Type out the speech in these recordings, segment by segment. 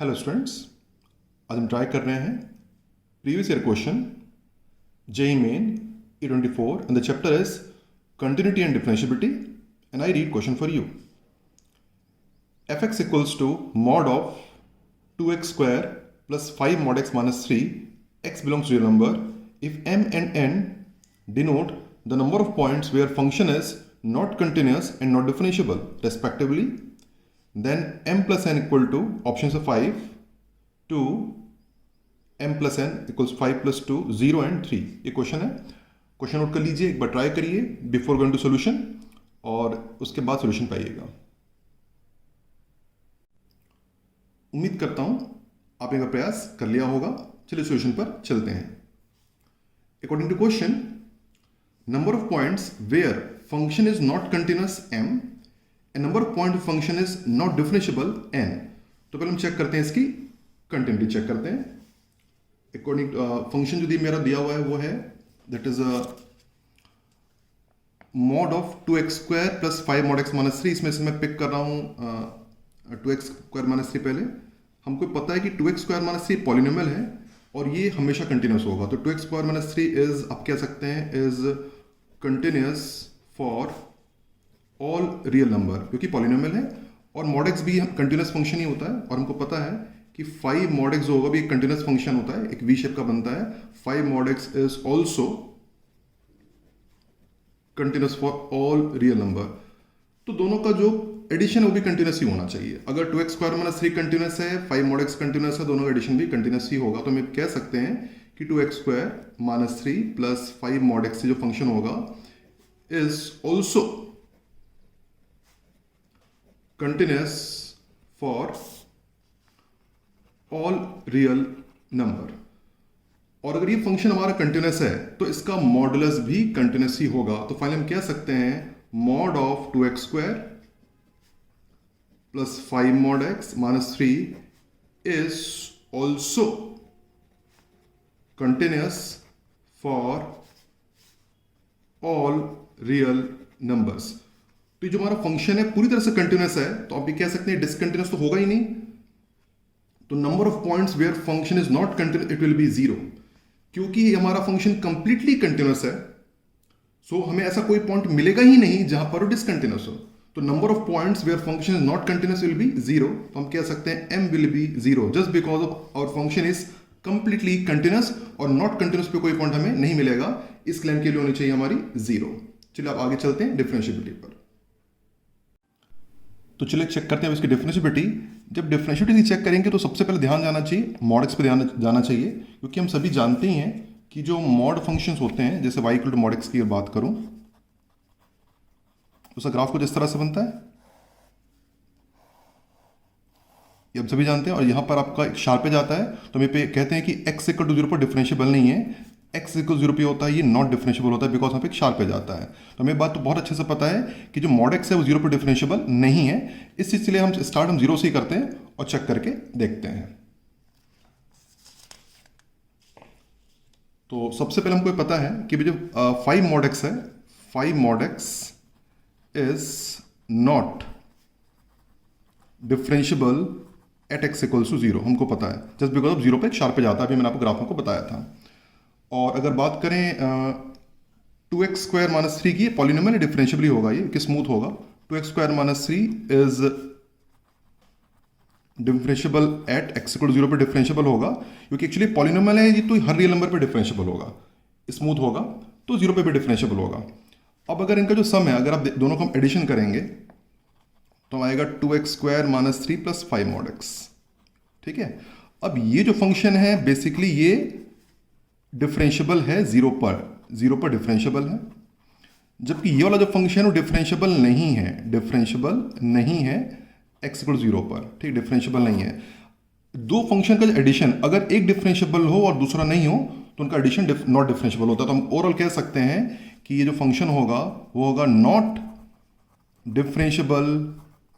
Hello students, आज हम try कर रहे हैं previous year question JEE main E24 and the chapter is continuity and differentiability and I read question for you. fx equals to mod of 2x square plus 5 mod x minus 3 x belongs to real number if m and n denote the number of points where function is not continuous and not differentiable respectively. Then m plus n equal to options are 5, 2, m plus n equals 5 plus 2, 0 and 3. ये question है. Question note कर लीजिए, एक बार try करिए before going to solution और उसके बाद solution पाइएगा. उम्मीद करता हूं आपने का प्रयास कर लिया होगा. चलिए सोल्यूशन पर चलते हैं. According to question, number of points where function is not continuous m and number of point of function is not differentiable n. तो पहले हम चेक करते हैं, इसकी कंटिन्यूटी चेक करते हैं. अकॉर्डिंग फंक्शन जो मेरा दिया हुआ है वो है that is mod of 2x square plus 5 mod x minus 3. इसमें से मैं पिक कर रहा हूँ 2x स्क्वायर माइनस 3. पहले हमको पता है कि 2x स्क्वायर माइनस 3 पॉलिनोमियल है और ये हमेशा कंटिन्यूस होगा. तो 2x स्क्वायर माइनस 3 इज, आप कह सकते हैं, is continuous for all real number, क्योंकि पॉलिनोमियल है. और मॉड एक्स भी कंटिन्यूस फंक्शन ही होता है और हमको पता है कि 5 मॉड एक्स जो होगा भी एक कंटिन्यूस फंक्शन होता है, एक वी शेप का बनता है. 5 mod x is also continuous for all real number. तो दोनों का जो एडिशन है वो भी कंटिन्यूस ही होना चाहिए. अगर 2x स्क्वायर माइनस 3 कंटिन्यूस है, 5 मॉड एक्स कंटिन्यूस है, दोनों का एडिशन भी कंटिन्यूस ही होगा. तो हम कह सकते हैं कि 2x square minus 3 plus 5 mod x से जो फंक्शन होगा is also continuous for all real number. और अगर ये फंक्शन हमारा कंटिन्यूस है तो इसका मॉडुलस भी कंटिन्यूस ही होगा. तो फाइनली हम कह सकते हैं mod of 2x square plus 5 mod x minus 3 is also continuous for all real numbers. तो जो हमारा फंक्शन है पूरी तरह से कंटिन्यूस है, तो आप भी कह सकते हैं डिसकंटिन्यूस तो होगा ही नहीं. तो number of points where function is not continuous it will be 0, क्योंकि हमारा फंक्शन कंप्लीटली कंटिन्यूस है. सो हमें ऐसा कोई पॉइंट मिलेगा ही नहीं जहां पर वो डिसकंटिन्यूस हो. तो number of points where function is not continuous will be 0. तो हम कह सकते हैं m will be 0 just because of our function is completely continuous और नॉट कंटिन्यूस पे कोई पॉइंट हमें नहीं मिलेगा. इस क्लेम के लिए होनी चाहिए हमारी 0. चलिए अब आगे चलते हैं डिफरेंशिएबिलिटी पर. तो चलिए चेक करते हैं इसकी डिफरेंशिएबिलिटी. जब डिफरेंशिएबिलिटी चेक करेंगे तो सबसे पहले ध्यान जाना चाहिए मॉड एक्स पे ध्यान जाना चाहिए, क्योंकि हम सभी जानते ही हैं कि जो मॉड फंक्शंस होते हैं, जैसे y equal to mod x की बात करूं, उसका ग्राफ कुछ इस तरह से बनता है, ये हम सभी जानते हैं. और यहां पर आपका एक शार्प पे जाता है, तो हम पे कहते हैं कि x इक्वल टू 0 पर डिफरेंशिएबल नहीं है. x इक्वल 0 पे होता है ये नॉट डिफरेंशिएबल होता है बिकॉज यहाँ पे एक शार्प पे जाता है. तो हमें बात तो बहुत अच्छे से पता है कि जो मॉड x है वो 0 पर डिफरेंशिएबल नहीं है. इसलिए हम स्टार्ट 0 से ही करते हैं और चेक करके देखते हैं. तो सबसे पहले हमको पता है कि जो 5 मॉड x है, 5 mod x is not differentiable at x equals to 0. हमको पता है जस्ट बिकॉज ऑफ 0 पे एक शार्प पे जाता है. अभी मैंने आपको ग्राफ को बताया था. और अगर बात करें 2x स्क्वायर माइनस 3 की, पॉलिनोमियल डिफरेंशिएबल होगा, ये कि स्मूथ होगा. 2x square minus 3 is differentiable at x equal 0 पर डिफरेंशिएबल होगा, क्योंकि एक्चुअली पॉलिनोमियल है ये, तो हर रियल नंबर पे डिफरेंशिएबल होगा. स्मूथ होगा तो 0 पे भी डिफरेंशिएबल होगा. अब अगर इनका जो सम है, अगर आप दोनों को हम एडिशन करेंगे तो आएगा 2x square minus 3 plus 5 mod x. ठीक है. अब ये जो फंक्शन है बेसिकली ये डिफरेंशिएबल है 0 पर डिफरेंशिएबल है, जबकि ये वाला जो फंक्शन है वो डिफरेंशिएबल नहीं है x इक्वल 0 पर. ठीक, डिफरेंशिएबल नहीं है. दो फंक्शन का एडिशन अगर एक डिफरेंशिएबल हो और दूसरा नहीं हो तो उनका एडिशन नॉट डिफरेंशिएबल होता है. तो हम ओवरऑल कह सकते हैं कि ये जो फंक्शन होगा वो होगा not differentiable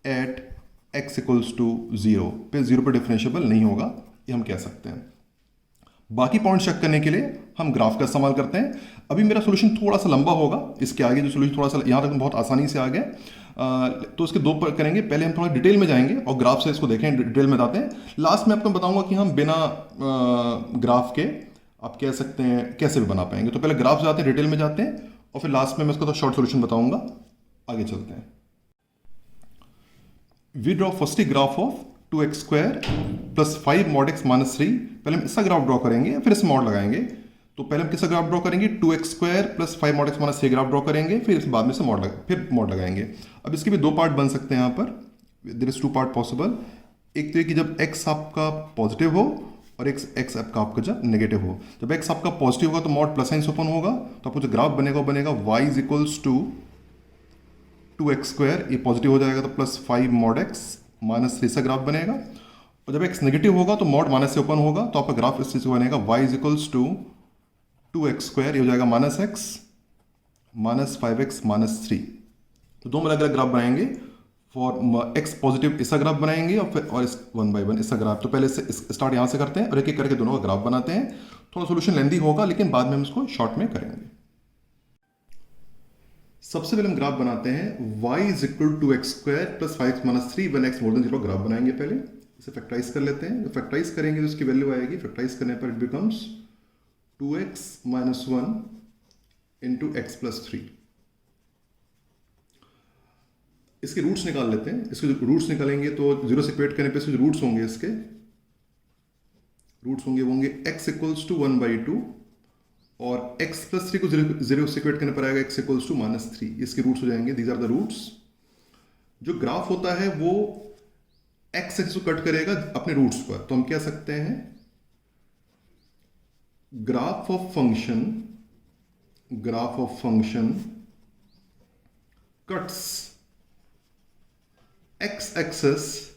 at x equals to 0 पे. 0 पर डिफरेंशिएबल नहीं होगा, ये हम कह सकते हैं. बाकी पॉइंट चेक करने के लिए हम ग्राफ का इस्तेमाल करते हैं। अभी मेरा सोल्यूशन थोड़ा सा लंबा होगा, इसके आगे जो सोल्यूशन थोड़ा सा यहाँ तक बहुत आसानी से आ गया। तो इसके दो करेंगे, पहले हम थोड़ा डिटेल में जाएंगे और ग्राफ से इसको देखें, डिटेल में बताते हैं। लास्ट में आपको बताऊंगा कि हम बिना ग्राफ के आप कह सकते हैं कैसे भी बना पाएंगे। तो पहले ग्राफ जाते हैं, डिटेल में जाते हैं, और फिर लास्ट में मैं इसका तो शॉर्ट सोल्यूशन बताऊंगा। आगे चलते हैं। We draw first graph of 2x² plus 5 mod x minus 3। पहले हम इसका ग्राफ ड्रॉ करेंगे, फिर इस मॉड लगाएंगे। तो पहले हम किसका ग्राफ ड्रॉ करेंगे, 2x² plus 5 mod x minus 3 graph draw करेंगे, फिर इस बाद में से मॉड लगाएंगे। अब इसके भी दो पार्ट बन सकते हैं यहाँ पर, there is two part possible. एक तो ये कि जब x आपका पॉजिटिव हो और x आपका जब नेगेटिव हो। जब x आपका पॉजिटिव होगा तो मॉड प्लस साइन से ओपन होगा, तो आपको जो ग्राफ बनेगा वो बनेगा y is equals to 2x², ये पॉजिटिव हो जाएगा तो प्लस 5 mod x माइनस 3 सा ग्राफ बनेगा। और जब x नेगेटिव होगा तो मॉड माइनस से ओपन होगा, तो आपका ग्राफ इस चीज से बनेगा y is equals to 2x², ये हो जाएगा minus x minus 5x minus 3। तो दो अलग अलग ग्राफ बनाएंगे। फॉर x पॉजिटिव इसका ग्राफ बनाएंगे और फिर और इस 1 by 1 इसका ग्राफ। तो पहले से स्टार्ट यहाँ से करते हैं और एक एक करके दोनों का ग्राफ बनाते हैं। थोड़ा सोल्यूशन लेंदी होगा, लेकिन बाद में हम इसको शॉर्ट में करेंगे। सबसे पहले हम ग्राफ बनाते हैं y is equal to x² plus 5x minus 3 one x more than 0 graph बनाएंगे। पहले इसे फैक्टराइज कर लेते हैं। जब फैक्टराइज करेंगे तो इसकी वैल्यू आएगी, फैक्टराइज करने पर it becomes 2x minus 1 into x plus 3। इसके रूट्स निकाल लेते हैं। इसके जो रूट्स निकालेंगे तो 0 से इक्वेट करने पे इसके जो रूट्स होंगे, इसके रूट्स होंगे वो होंगे x इक्वल्स टू 1 by 2 और x प्लस 3 को 0 से इक्वेट करने पर आएगा x इक्वल्स टू माइनस 3। इसके रूट्स हो जाएंगे, दीज आर द रूट्स। जो ग्राफ होता है वो x एक्सिस को कट करेगा अपने रूट्स पर, तो हम कह सकते हैं graph of function cuts x axis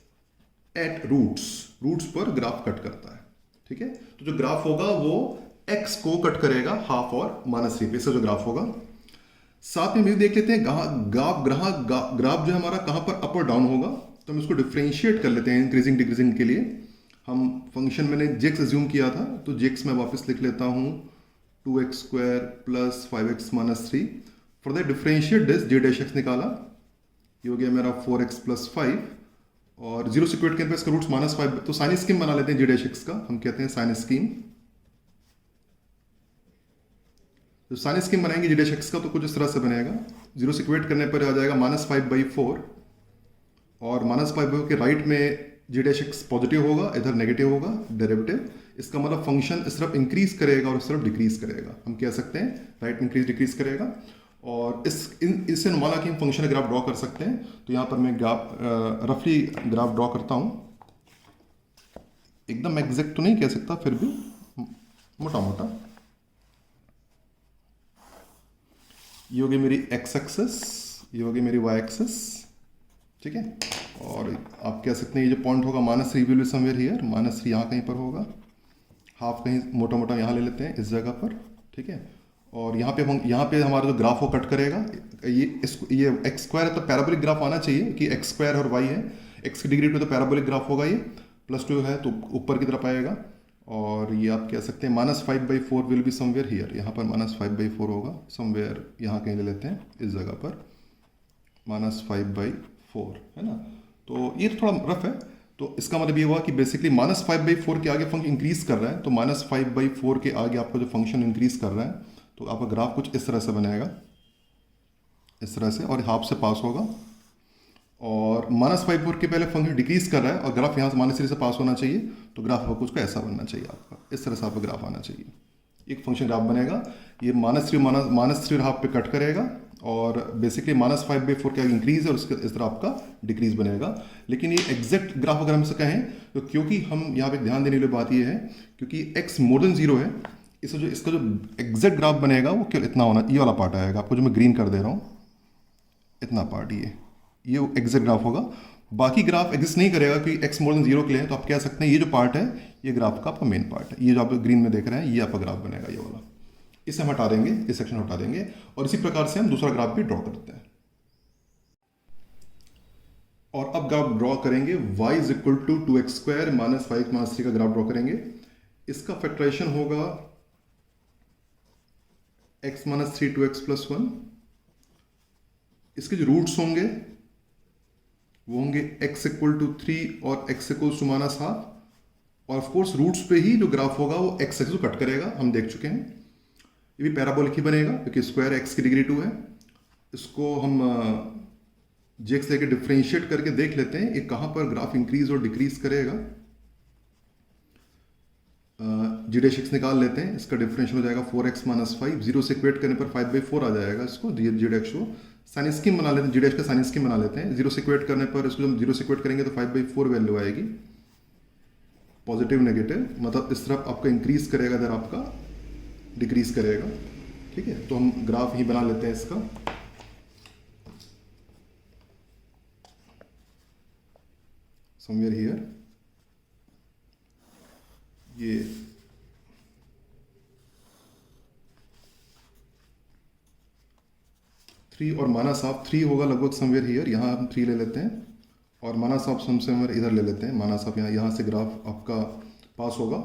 at roots पर ग्राफ कट करता है। ठीक है, तो जो ग्राफ होगा वो x को कट करेगा हाफ और माइनस 3 पे, इसका जो ग्राफ होगा। साथ में भी देख लेते हैं ग्राफ जो है हमारा कहां पर अप और डाउन होगा। तो हम इसको डिफरेंशिएट कर लेते हैं इंक्रीजिंग डिक्रीजिंग के लिए। हम फंक्शन मैंने jx अज्यूम किया था, तो jx मैं वापस लिख लेता हूं 2x² plus 5x minus 3। For that differentiate this j dash x निकाला, ये हो गया मेरा 4x प्लस 5 और 0 से इक्वेट करने पे इसका रूट्स माइनस 5। तो साइन स्कीम बना लेते हैं j डैश x का, हम कहते हैं साइन स्कीम। तो साइन स्कीम बनाएंगे j डैश x का तो कुछ इस तरह से बनेगा। 0 से इक्वेट करने पर आ जाएगा माइनस 5/4 और माइनस 5 के राइट में j डैश x पॉजिटिव होगा, इधर नेगेटिव होगा डेरिवेटिव। इसका मतलब फंक्शन इस तरफ इंक्रीज करेगा और इस तरफ डिक्रीज करेगा। हम कह सकते हैं राइट में इंक्रीज डिक्रीज करेगा। और इससे माना कि हम फंक्शन का ग्राफ ड्रॉ कर सकते हैं। तो यहाँ पर मैं ग्राफ रफली ग्राफ ड्रॉ करता हूँ, एकदम एग्जैक्ट तो नहीं कह सकता, फिर भी मोटा मोटा। ये होगी मेरी x एक्सेस, ये होगी मेरी y एक्सेस। ठीक है, और आप कह सकते हैं ये जो पॉइंट होगा minus 3 will be somewhere here, minus 3 यहाँ कहीं पर होगा, हाफ कहीं मोटा मोटा यहाँ ले लेते हैं इस जगह पर। ठीक है, और यहाँ पे हमारा जो ग्राफ वो कट करेगा, ये x² है तो पैराबोलिक ग्राफ आना चाहिए कि x² और y है, x की डिग्री पे तो पैराबोलिक ग्राफ होगा, ये +2 है तो ऊपर की तरफ आएगा। और ये आप कह सकते हैं minus 5/4 will be somewhere here, यहाँ पर माइनस 5/4 होगा समवेयर, यहाँ कहीं ले लेते हैं इस जगह पर माइनस 5/4 है ना। तो ये थोड़ा रफ है, तो इसका मतलब ये हुआ कि बेसिकली माइनस 5/4 के आगे फंक्शन इंक्रीज कर रहा है, तो माइनस 5/4 के आगे आपका जो फंक्शन इंक्रीज कर रहा है तो आपका ग्राफ कुछ इस तरह से बनेगा, इस तरह से, और हाफ से पास होगा। और माइनस 5/4 के पहले फंक्शन डिक्रीज कर रहा है और ग्राफ यहाँ से माइनस 3 से पास होना चाहिए, तो ग्राफ आपको कुछ ऐसा बनना चाहिए, आपका इस तरह से आपका ग्राफ आना चाहिए। एक फंक्शन ग्राफ बनेगा, ये माइनस 3 हाफ पे कट करेगा और बेसिकली माइनस 5/4 के आगे इंक्रीज है और इस तरह आपका डिक्रीज बनेगा। लेकिन ये एग्जैक्ट ग्राफ अगर हम से कहें तो, क्योंकि हम यहाँ पे ध्यान देने वाली बात ये है क्योंकि x मोर देन 0 है, इसका जो एग्जैक्ट ग्राफ बनेगा वो केवल इतना होना, ये वाला पार्ट आएगा, आपको जो मैं ग्रीन कर दे रहा हूँ, इतना पार्ट ये एग्जैक्ट ग्राफ होगा। बाकी ग्राफ एग्जिस्ट नहीं करेगा कि x मोर देन 0 के लिए, तो आप कह सकते हैं ये जो पार्ट है ये ग्राफ का आपका मेन पार्ट है, ये जो आप ग्रीन में देख रहे हैं ये आपका ग्राफ बनेगा, ये वाला। इसे हम हटा देंगे, इस सेक्शन हटा देंगे और इसी प्रकार से हम दूसरा ग्राफ भी ड्रॉ करते हैं। और अब ग्राफ ड्रॉ करेंगे y is equal to 2x² minus 5 minus 3 का ग्राफ ड्रॉ करेंगे। इसका फैक्टराइजेशन होगा x minus 3 two x plus 1। इसके जो रूट्स होंगे वो होंगे x इक्वल टू 3 और x equal to minus half, और ऑफ कोर्स रूट्स पे ही जो ग्राफ होगा वो x एक्सिस को कट करेगा, हम देख चुके हैं। ये भी पैराबोलिक ही बनेगा क्योंकि स्क्वायर x की डिग्री 2 है। इसको हम जेक्स लेके डिफ्रेंशिएट करके देख लेते हैं ये कहाँ पर ग्राफ इंक्रीज और डिक्रीज करेगा। जी डैश एक्स निकाल लेते हैं, इसका डिफरेंशियल हो जाएगा 4x माइनस 5, 0 से इक्वेट करने पर 5/4 आ जाएगा। इसको जी डैश को साइन स्कीम बना लेते हैं, जी डैश का साइन स्कीम बना लेते हैं। 0 से इक्वेट करने पर इसको जब 0 से इक्वेट करेंगे तो 5/4 वैल्यू आएगी, पॉजिटिव नेगेटिव, मतलब इस तरफ आपका इंक्रीज करेगा, इधर आपका डिक्रीज करेगा। ठीक है, तो हम ग्राफ ही बना लेते हैं इसका। समवेयर हियर ये थ्री और माइनस हाफ 3 होगा लगभग समवेयर हियर, यहाँ हम 3 ले लेते हैं, और माइनस हाफ समवेयर इधर ले लेते हैं। माइनस हाफ यहाँ से ग्राफ आपका पास होगा।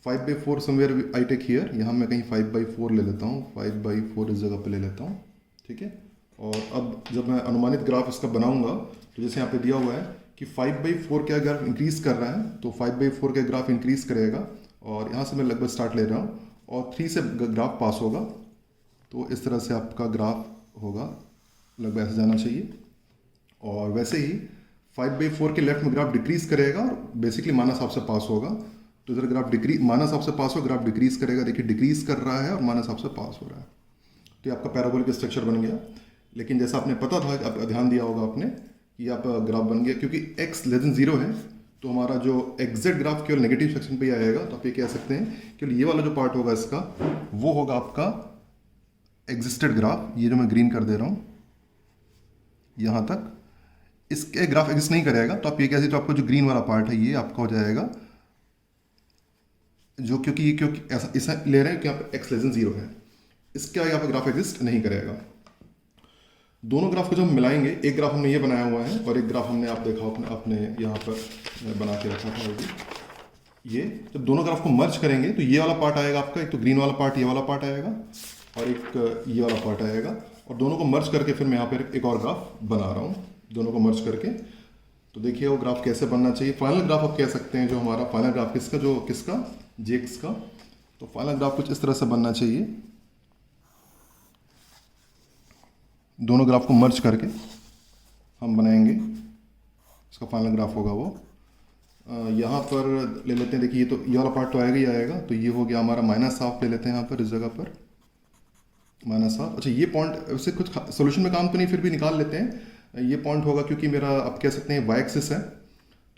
5/4 समवेयर आई टेक हियर, यहाँ मैं कहीं 5/4 ले लेता हूँ, 5/4 इस जगह पे ले लेता हूँ। ठीक है, और अब जब मैं अनुमानित ग्राफ इसका बनाऊंगा तो जैसे यहाँ पे दिया हुआ है कि 5/4 का ग्राफ इंक्रीज कर रहा है, तो 5/4 का ग्राफ इंक्रीज करेगा, और यहाँ से मैं लगभग स्टार्ट ले रहा हूँ और 3 से ग्राफ पास होगा। तो इस तरह से आपका ग्राफ होगा, लगभग ऐसे जाना चाहिए। और वैसे ही 5/4 के लेफ्ट में ग्राफ डिक्रीज करेगा और बेसिकली माइनस हाफ से पास होगा। तो इधर ग्राफ डिक्रीज, माइनस हाफ से पास हो, ग्राफ डिक्रीज करेगा, देखिए डिक्रीज कर रहा है और माइनस हाफ से पास हो रहा है। तो ये आपका पैराबोलिक स्ट्रक्चर बन गया। लेकिन जैसा आपने पता था, आप ध्यान दिया होगा आपने, ये आपका ग्राफ बन गया क्योंकि x लेस देन 0 है, तो हमारा जो एग्जैक्ट ग्राफ केवल नेगेटिव सेक्शन पे ही आएगा। तो आप ये कह सकते हैं कि ये वाला जो पार्ट होगा इसका, वो होगा आपका एग्जिस्टेड ग्राफ। ये जो मैं ग्रीन कर दे रहा हूँ यहाँ तक, इसके ग्राफ एग्जिस्ट नहीं करेगा। तो आप ये कह सकते, तो आपका जो ग्रीन वाला पार्ट है ये आपका हो जाएगा, जो क्योंकि ऐसा ले रहे हैं कि यहाँ पे x लेस देन 0 है, इसके आगे यहाँ पे ग्राफ एग्जिस्ट नहीं करेगा। दोनों ग्राफ को जब हम मिलाएंगे, एक ग्राफ हमने ये बनाया हुआ है और एक ग्राफ हमने आप देखा अपने यहाँ पर बना के रखा था ऑलरेडी। ये जब दोनों ग्राफ को मर्ज करेंगे तो ये वाला पार्ट आएगा आपका, एक तो ग्रीन वाला पार्ट, ये वाला पार्ट आएगा, और एक ये वाला पार्ट आएगा। और दोनों को मर्ज करके फिर मैं यहाँ पर एक और ग्राफ बना रहा हूँ, दोनों को मर्ज करके। तो देखिए वो ग्राफ कैसे बनना चाहिए। फाइनल ग्राफ आप कह सकते हैं, जो हमारा फाइनल ग्राफ किसका जेक्स का। तो फाइनल ग्राफ कुछ इस तरह से बनना चाहिए, दोनों ग्राफ को मर्ज करके हम बनाएंगे, इसका फाइनल ग्राफ होगा वो। यहाँ पर ले लेते हैं, देखिए ये वाला पार्ट तो आएगा ही आएगा। तो ये हो गया हमारा माइनस हाफ, ले लेते हैं यहाँ पर इस जगह पर माइनस हाफ। अच्छा, ये पॉइंट वैसे कुछ सोल्यूशन में काम तो नहीं, फिर भी निकाल लेते हैं। ये पॉइंट होगा क्योंकि मेरा आप कह सकते हैं वाई एक्सिस है,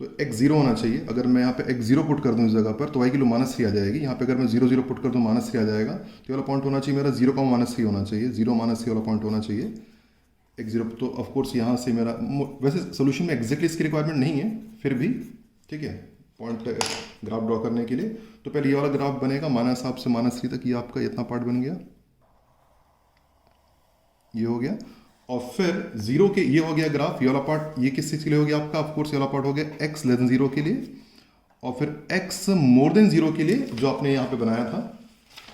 तो x 0 होना चाहिए। अगर मैं यहाँ पे x 0 पुट कर दूँ इस जगह पर, तो y की वैल्यू -3 आ जाएगी। यहाँ पे अगर मैं 0 0 पुट कर दूँ -3 आ जाएगा। तो ये वाला पॉइंट होना चाहिए मेरा 0, -3 होना चाहिए, 0 -3 वाला पॉइंट होना चाहिए x 0। तो ऑफकोर्स यहाँ से मेरा, वैसे सोल्यूशन में एग्जैक्टली इसकी रिक्वायरमेंट नहीं है, फिर भी ठीक है, पॉइंट ग्राफ ड्रॉ करने के लिए। तो पहले ये वाला ग्राफ बनेगा, माइनस हाफ से -3 तक, ये आपका इतना पार्ट बन गया, ये हो गया। और फिर 0 के ये हो गया ग्राफ, ये वाला पार्ट, ये किस चीज़ के लिए हो गया आपका, ऑफकोर्स ये वाला पार्ट हो गया x लेस देन 0 के लिए। और फिर x मोर देन 0 के लिए, जो आपने यहाँ पे बनाया था,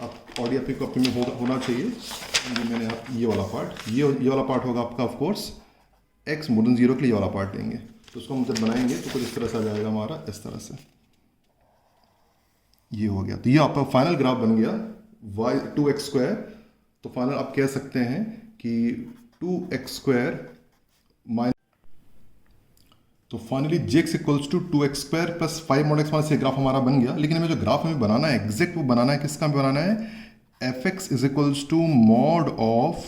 आप ऑडियो आपकी कॉपी में होना चाहिए। ये मैंने ये वाला पार्ट, ये वाला पार्ट होगा आपका ऑफकोर्स x मोर देन 0 के लिए, ये वाला पार्ट लेंगे। तो उसको हम जब बनाएंगे तो कुछ इस तरह से आ जाएगा हमारा, इस तरह से ये हो गया। तो ये आपका फाइनल ग्राफ बन गया y2x²। तो फाइनल आप कह सकते हैं कि 2x² माइनस, तो फाइनली जेक्स equals to 2x² plus 5 mod x minus, ये ग्राफ हमारा बन गया। लेकिन हमें जो ग्राफ हमें बनाना है एग्जैक्ट, वो बनाना है किसका बनाना है, fx is equals to mod of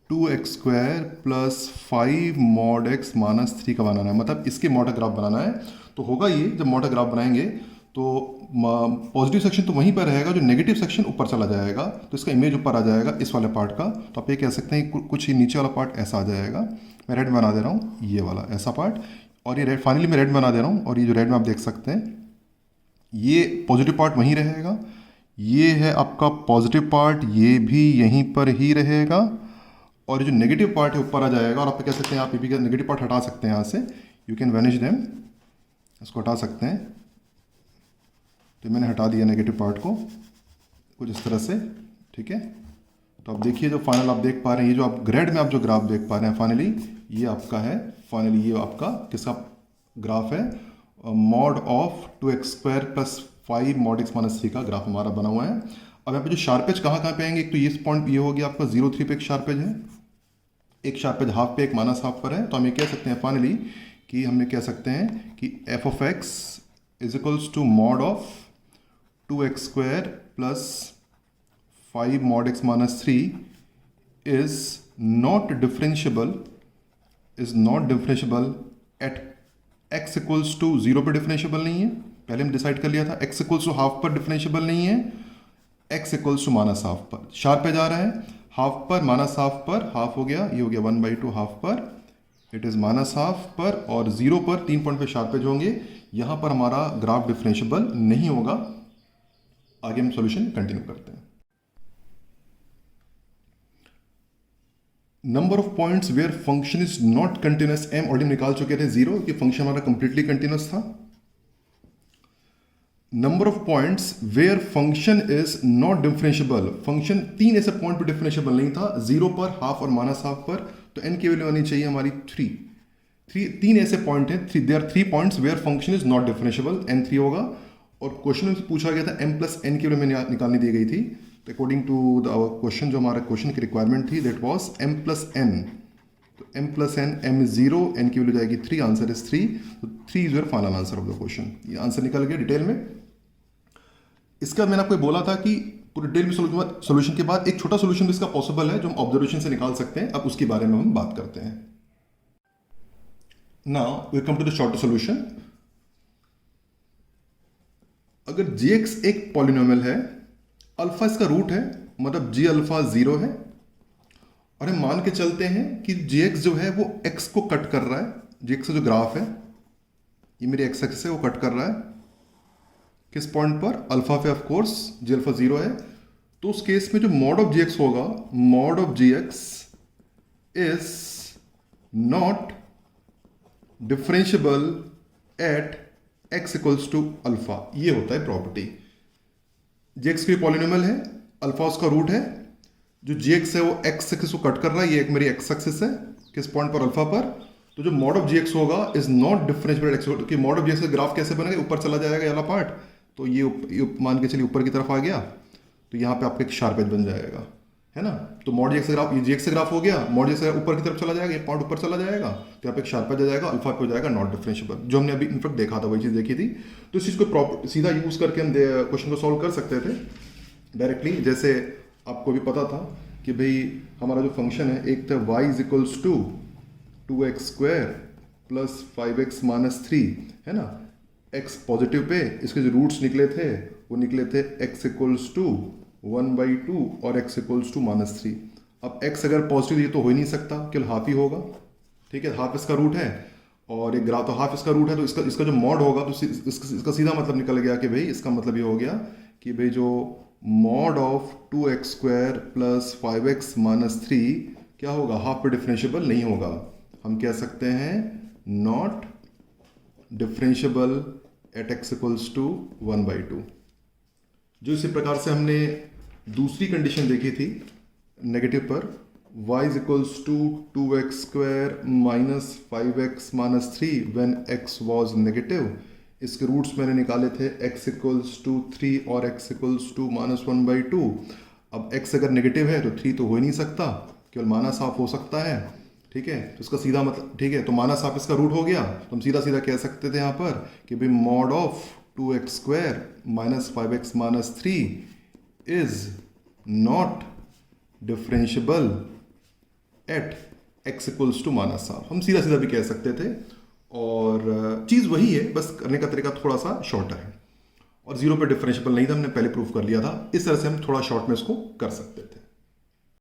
2x² plus 5 mod x minus 3 का बनाना है, मतलब इसके मॉडल ग्राफ बनाना है। तो होगा ये, जब मॉडल ग्राफ बनाएंगे तो पॉजिटिव सेक्शन तो वहीं पर रहेगा, जो नेगेटिव सेक्शन ऊपर चला जाएगा, तो इसका इमेज ऊपर आ जाएगा इस वाले पार्ट का। तो आप ये कह सकते हैं कुछ ही नीचे वाला पार्ट ऐसा आ जाएगा। मैं रेड बना दे रहा हूँ, ये वाला ऐसा पार्ट, और ये रेड, फाइनली मैं रेड बना दे रहा हूँ। और ये जो रेड में आप देख सकते हैं, ये पॉजिटिव पार्ट वहीं रहेगा, ये है आपका पॉजिटिव पार्ट, ये भी यहीं पर ही रहेगा, और जो नेगेटिव पार्ट है ऊपर आ जाएगा। और आप कह सकते हैं, आप ये भी नेगेटिव पार्ट हटा सकते हैं यहाँ से, यू कैन वैनिश देम, इसको हटा सकते हैं। तो मैंने हटा दिया नेगेटिव पार्ट को कुछ इस तरह से, ठीक है। तो आप देखिए जो फाइनल आप देख पा रहे हैं, ये जो आप ग्रेड में आप जो ग्राफ देख पा रहे हैं फाइनली, ये आपका है फाइनली, ये आपका किसका ग्राफ है, mod of 2x² + 5 mod x - 3 का ग्राफ हमारा बना हुआ है। अब यहाँ पे जो शार्पेज कहाँ पे आएंगे, एक तो ये पॉइंट ये हो गया आपका 0, 3 पे एक शार्पेज है, एक शार्पेज हाफ पे, एक -हाफ पर है। तो हम ये कह सकते हैं फाइनली कि हमने कह सकते हैं कि f(x) = mod of 2x² + 5 mod x - 3 is not differentiable at x = 0 पे डिफरेंशिएबल नहीं है। पहले हम डिसाइड कर लिया था x = हाफ पर डिफरेंशिएबल नहीं है, x = -हाफ पर। शार्पेज आ रहा है हाफ पर, -हाफ पर, हाफ हो गया, ये हो गया 1/2 हाफ पर, इट इज़ -हाफ पर, और 0 पर 3 पॉइंट पे शार्पेज होंगे। यहाँ पर हमारा ग्राफ डिफरेंशिएबल नहीं होगा। आगे हम सॉल्यूशन कंटिन्यू करते हैं। Number of points where function is not continuous, m already निकाल चुके थे 0 कि फंक्शन हमारा कंप्लीटली कंटिन्यूस था। Number of points where function is not differentiable, function 3 ऐसे पॉइंट पे डिफरेंशिएबल नहीं था, 0 पर, हाफ और -हाफ पर। तो n की वैल्यू आनी चाहिए हमारी 3 3 ऐसे पॉइंट हैं, there are 3 points where function is not differentiable, n 3 होगा। और क्वेश्चन में पूछा गया था m + n की वैल्यू निकालनी दी गई थी। तो अकॉर्डिंग टू क्वेश्चन, जो हमारा क्वेश्चन की रिक्वायरमेंट थी, दैट वाज m + n। तो m + n, m is 0, n की वैल्यू जाएगी 3, आंसर इज 3। तो 3 is your final answer of the question. ये आंसर निकल गया डिटेल में। इसका मैंने आपको बोला था कि पूरे डिटेल में सोल्यूशन के बाद एक छोटा सोल्यूशन भी इसका पॉसिबल है जो हम ऑब्जर्वेशन से निकाल सकते हैं। अब उसके बारे में हम बात करते हैं। Now we come to the shorter solution. अगर gx एक पॉलिनोमियल है, अल्फा इसका रूट है, मतलब g अल्फा 0 है, और हम मान के चलते हैं कि gx जो है वो x को कट कर रहा है। gx का जो ग्राफ है, ये मेरी x एक्सिस है, वो कट कर रहा है किस पॉइंट पर, अल्फा पे। ऑफ कोर्स g अल्फा 0 है, तो उस केस में जो मॉड ऑफ gx होगा, mod of gx is not differentiable at x = alpha. ये होता है प्रॉपर्टी। gx की पॉलिनोमियल है, अल्फा उसका रूट है, जो gx है वो x एक्सिस को कट कर रहा है, ये एक मेरी x एक्सिस है किस पॉइंट पर, अल्फा पर। तो जो मॉड ऑफ gx होगा is not differentiable at x, कि मॉड ऑफ gx का ग्राफ कैसे बनेगा, ऊपर चला जाएगा ये वाला पार्ट। तो ये मान के चलिए यूपर की तरफ आ गया, तो यहाँ पे आपका एक शार्प एज बन जाएगा, है ना। तो मॉड gx का ग्राफ, ये gx का ग्राफ हो गया, मॉड gx का ऊपर की तरफ चला जाएगा, ये पॉइंट ऊपर चला जाएगा, तो यहाँ पे एक शार्प एज आ जाएगा, अल्फा पे हो जाएगा नॉट डिफरेंशिएबल, जो हमने अभी इनफेक्ट देखा था, वही चीज़ देखी थी। तो इस चीज़ को सीधा यूज करके हम क्वेश्चन को सॉल्व कर सकते थे डायरेक्टली। जैसे आपको भी पता था कि भाई हमारा जो फंक्शन है, एक था y = 2x² + 5x - 3, है ना। x पॉजिटिव पे, इसके जो रूट्स निकले थे वो निकले थे x = 1/2 और x = -3। अब x अगर पॉजिटिव, ये तो हो ही नहीं सकता, केवल हाफ ही होगा, ठीक है। हाफ इसका रूट है, और एक ग्राफ, तो हाफ इसका रूट है, तो इसका जो मॉड होगा, तो इसका सीधा मतलब निकल गया कि भाई, इसका मतलब ये हो गया कि भाई जो मॉड ऑफ 2x² + 5x - 3 क्या होगा, हाफ पे डिफरेंशिएबल नहीं होगा। हम कह सकते हैं नॉट डिफरेंशिएबल एट x = 1/2। जो इसी प्रकार से हमने दूसरी कंडीशन देखी थी नेगेटिव पर, y = 2x² - 5x - 3 when x was negative. इसके रूट्स मैंने निकाले थे x = 3 और x = -1/2। अब x अगर नेगेटिव है तो 3 तो हो ही नहीं सकता, केवल -हाफ हो सकता है, ठीक है। तो इसका सीधा मतलब, ठीक है, तो -हाफ इसका रूट हो गया, तो हम सीधा सीधा कह सकते थे यहाँ पर कि भाई mod of 2x² - 5x - 3 is not differentiable at x = -half. हम सीधा सीधा भी कह सकते थे, और चीज़ वही है, बस करने का तरीका थोड़ा सा शॉर्टर है। और 0 पे डिफरेंशिएबल नहीं था, हमने पहले प्रूफ कर लिया था। इस तरह से हम थोड़ा शॉर्ट में इसको कर सकते थे।